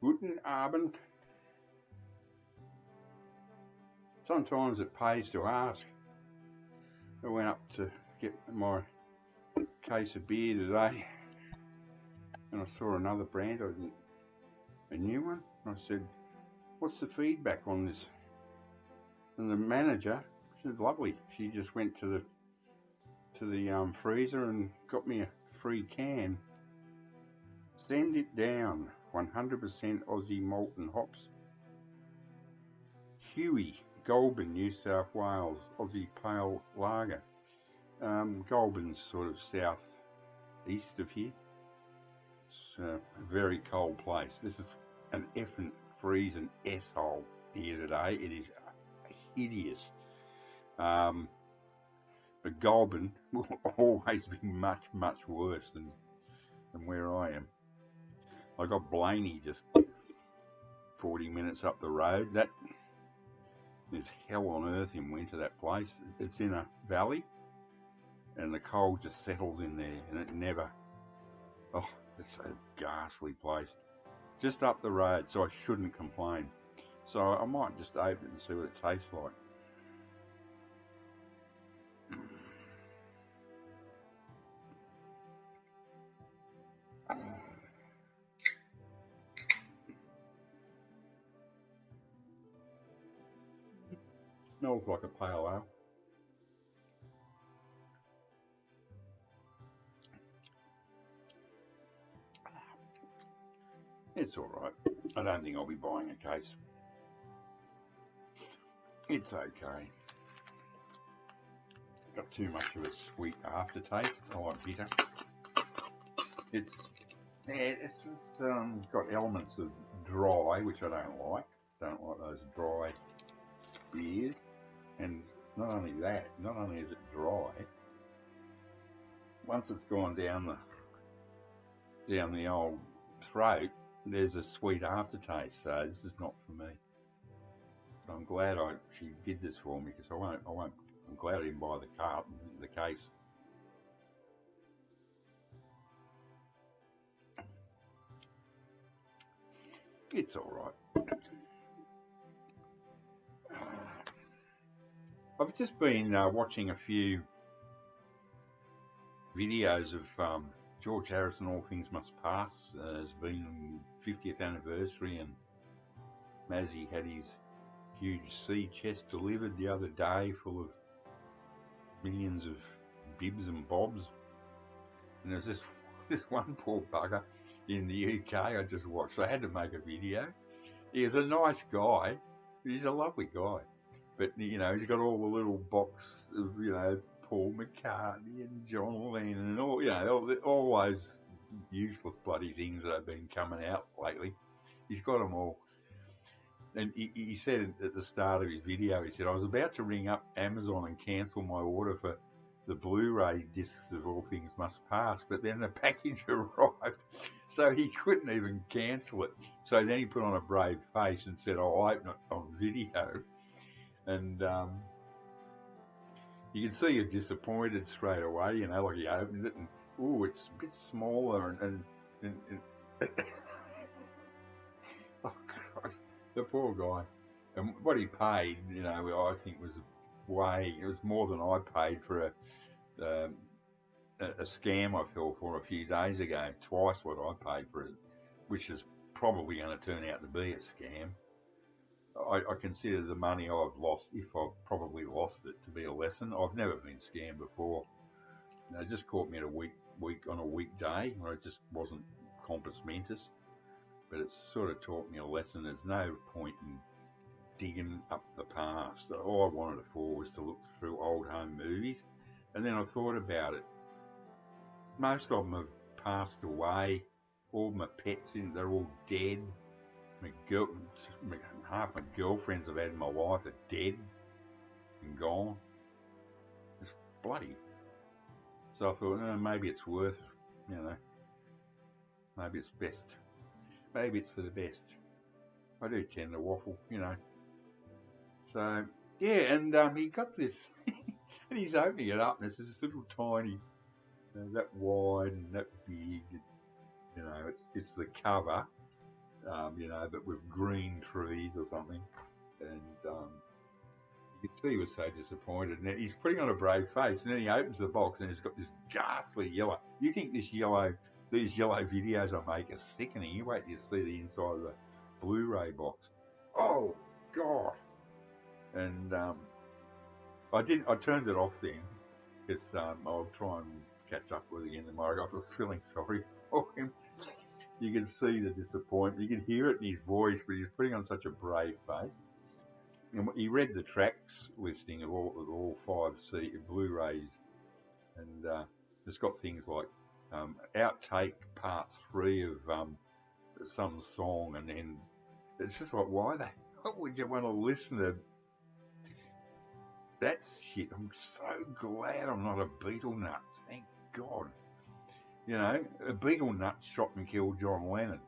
Guten Abend. Sometimes it pays to ask. I went up to get my case of beer today and I saw another brand, a new one. And I said, what's the feedback on this? And the manager, she was lovely. She just went to the freezer and got me a free can. Send it down, 100% Aussie malt and hops. Huey, Goulburn, New South Wales, Aussie Pale Lager. Goulburn's sort of south east of here. It's a very cold place. This is an effing freezing S-hole here today. It is hideous. But Goulburn will always be much, much worse than where I am. I got Blaney just 40 minutes up the road. That is hell on earth in winter, that place. It's in a valley and the cold just settles in there and it never, oh, it's a ghastly place. Just up the road, so I shouldn't complain. So I might just open it and see what it tastes like. Smells like a pale ale. It's alright. I don't think I'll be buying a case. It's okay. Got too much of a sweet aftertaste. I like bitter. It's got elements of dry, which I don't like. Don't like those dry beers. And not only that, not only is it dry, once it's gone down the old throat, there's a sweet aftertaste. So this is not for me. So I'm glad she did this for me, because I won't. I'm glad I didn't buy the case. It's all right. I've just been watching a few videos of George Harrison, All Things Must Pass. Has been 50th anniversary, and Mazzy had his huge sea chest delivered the other day, full of millions of bibs and bobs. And there's this one poor bugger in the UK I just watched. So I had to make a video. He is a nice guy. He's a lovely guy. But, you know, he's got all the little box of, you know, Paul McCartney and John Lennon and all, you know, all those useless bloody things that have been coming out lately. He's got them all. And he said at the start of his video, he said, I was about to ring up Amazon and cancel my order for the Blu-ray discs of All Things Must Pass, but then the package arrived, so he couldn't even cancel it. So then he put on a brave face and said, I'll open it on video. And you can see he's disappointed straight away, you know, like he opened it and, ooh, it's a bit smaller and oh, Christ, the poor guy. And what he paid, you know, I think was it was more than I paid for a scam I fell for a few days ago, twice what I paid for it, which is probably going to turn out to be a scam. I consider the money I've lost, if I've probably lost it, to be a lesson. I've never been scammed before. It just caught me at on a weekday where it just wasn't compos mentis. But it's sort of taught me a lesson. There's no point in digging up the past. All I wanted it for was to look through old home movies. And then I thought about it. Most of them have passed away. All my pets, they're all dead. Half my girlfriends I've had in my life are dead and gone. It's bloody. So I thought, maybe it's worth, you know, maybe it's best. Maybe it's for the best. I do tend to waffle, you know. So, yeah, and he got this, and he's opening it up, and it's this little tiny, that wide and that big, you know, it's the cover. but with green trees or something. And you can see he was so disappointed. And he's putting on a brave face, and then he opens the box, and it's got this ghastly yellow. You think these yellow videos I make are sickening? You wait till you see the inside of the Blu-ray box. Oh God! And I turned it off then, because I'll try and catch up with it again tomorrow. I was feeling sorry for him. You can see the disappointment. You can hear it in his voice, but he's putting on such a brave face. And he read the tracks listing of all 5 Blu-rays, and it's got things like outtake part 3 of some song, and then it's just like, why the hell would you want to listen to that shit? I'm so glad I'm not a Beatle nut. Thank God. A Beatle nut shot and killed John Lennon.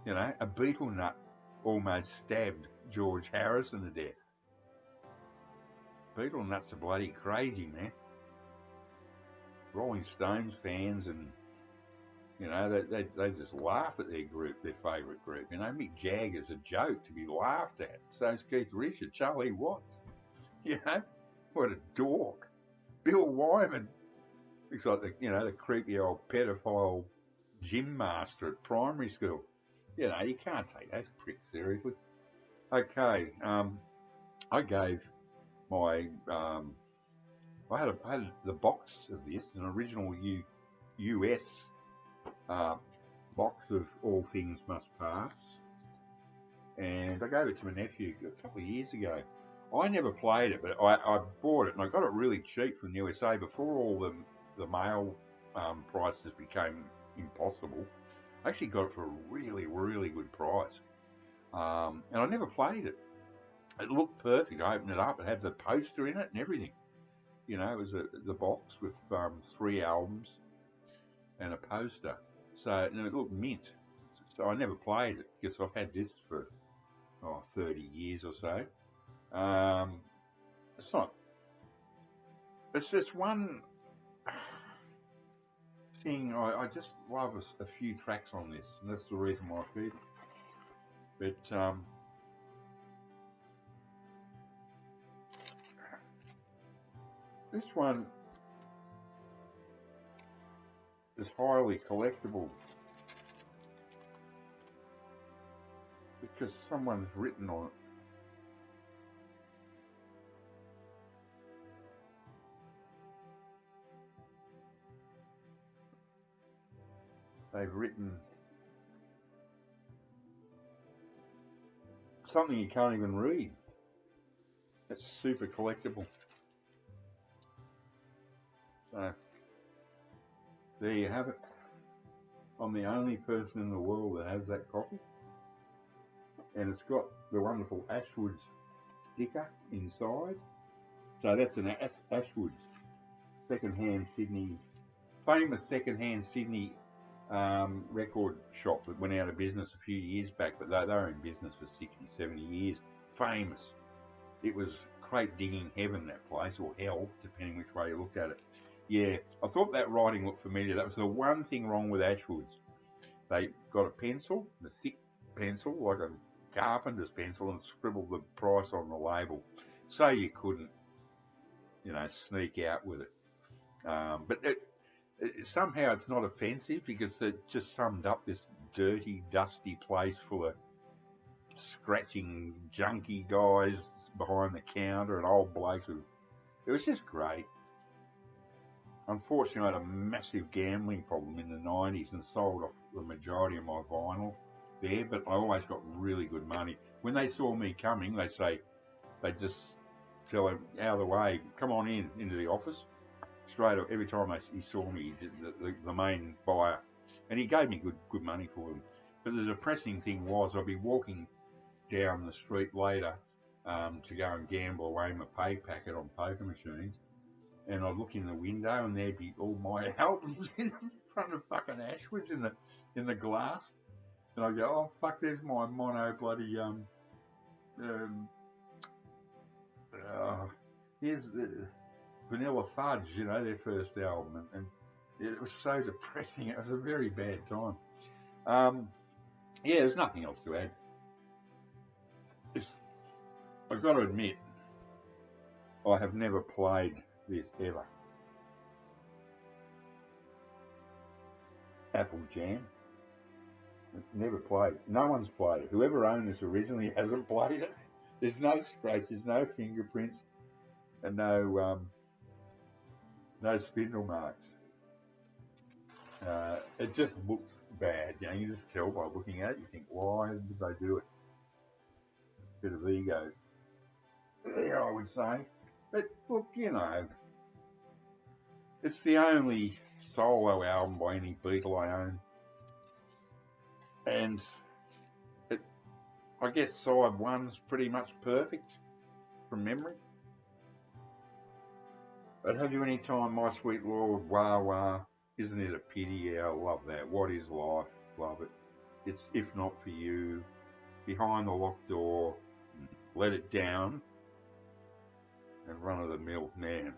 A Beatle nut almost stabbed George Harrison to death. Beatle nuts are bloody crazy, man. Rolling Stones fans, and they just laugh at their favourite group. Mick Jagger's a joke to be laughed at. So's Keith Richards, Charlie Watts. What a dork. Bill Wyman looks like the creepy old pedophile gym master at primary school. You can't take those pricks seriously. Okay, I gave my I had the box of this, an original US box of All Things Must Pass, and I gave it to my nephew a couple of years ago. I never played it, but I bought it, and I got it really cheap from the USA before all the mail prices became impossible. I actually got it for a really, really good price, and I never played it. It looked perfect. I opened it up. It had the poster in it and everything. It was the box with 3 albums and a poster. So it looked mint. So I never played it because I've had this for 30 years or so. It's not. It's just one thing. I just love a few tracks on this, and that's the reason why I feed it. But this one is highly collectible because someone's written on it. They've written something you can't even read. It's super collectible. So there you have it. I'm the only person in the world that has that copy, and it's got the wonderful Ashwoods sticker inside. So that's an Ashwoods famous second-hand Sydney record shop that went out of business a few years back, but they were in business for 60, 70 years. Famous. It was crate digging heaven, that place, or hell, depending which way you looked at it. Yeah, I thought that writing looked familiar. That was the one thing wrong with Ashwoods. They got a pencil, a thick pencil, like a carpenter's pencil, and scribbled the price on the label, so you couldn't, sneak out with it. But somehow it's not offensive because it just summed up this dirty, dusty place full of scratching, junky guys behind the counter and old blokes. It was just great. Unfortunately, I had a massive gambling problem in the 90s and sold off the majority of my vinyl there, but I always got really good money. When they saw me coming, they'd just tell him, out of the way, come on into the office. Straight up, every time he saw me, the main buyer, and he gave me good money for them. But the depressing thing was, I'd be walking down the street later to go and gamble away my pay packet on poker machines, and I'd look in the window, and there'd be all my albums in front of fucking Ashwoods in the glass, and I'd go, oh fuck, there's my mono bloody here's the Vanilla Fudge, their first album, and it was so depressing. It was a very bad time. Yeah, there's nothing else to add. I've got to admit, I have never played this ever. Apple Jam. Never played. No one's played it. Whoever owned this originally hasn't played it. There's no scratches, no fingerprints, and no spindle marks. It just looks bad. You know, you just tell by looking at it. You think, why did they do it? Bit of ego, yeah, I would say. But look, you know, it's the only solo album by any Beatle I own, and I guess side one's pretty much perfect from memory. But have you any time, My Sweet Lord, Wah Wah, isn't it a pity? Yeah, I love that. What is life? Love it. It's If Not For You, Behind the Locked Door, Let It Down, and Run of the Mill, man.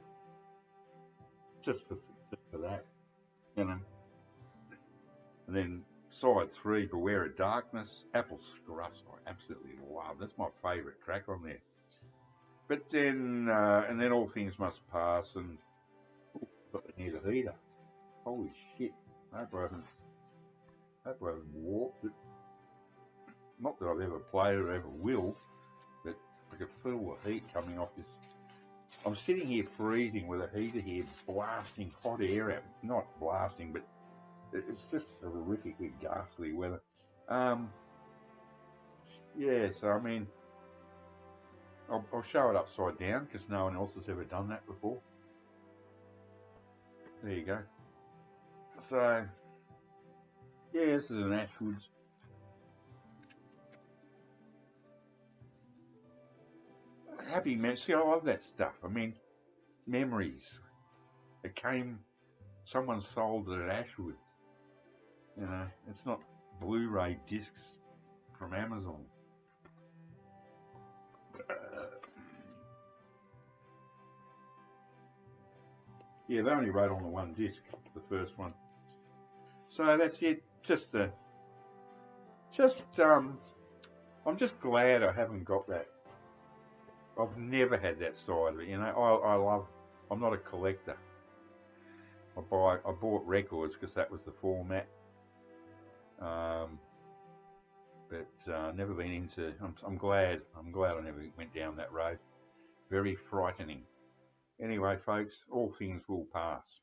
Just for that, you know. And then side three, Beware of Darkness, Apple Scruss, I absolutely love. That's my favourite track on there. But then, and then All Things Must Pass, and got the Near the Heater. Holy shit! I hope I haven't warped it. Not that I've ever played it or ever will, but I can feel the heat coming off this. I'm sitting here freezing with a heater here blasting hot air out. Not blasting, but it's just horrifically ghastly weather. Yeah, so I mean, I'll show it upside down because no one else has ever done that before. There you go. So, yeah, this is an Ashwoods. Happy memories. See, I love that stuff. I mean, memories. It came, someone sold it at Ashwoods. You know, it's not Blu-ray discs from Amazon. Yeah, they only wrote on the one disc, the first one. So that's it. I'm just glad I haven't got that. I've never had that side of it. You know, I'm not a collector. I bought records because that was the format. But never been into. I'm glad I never went down that road. Very frightening. Anyway, folks, all things will pass.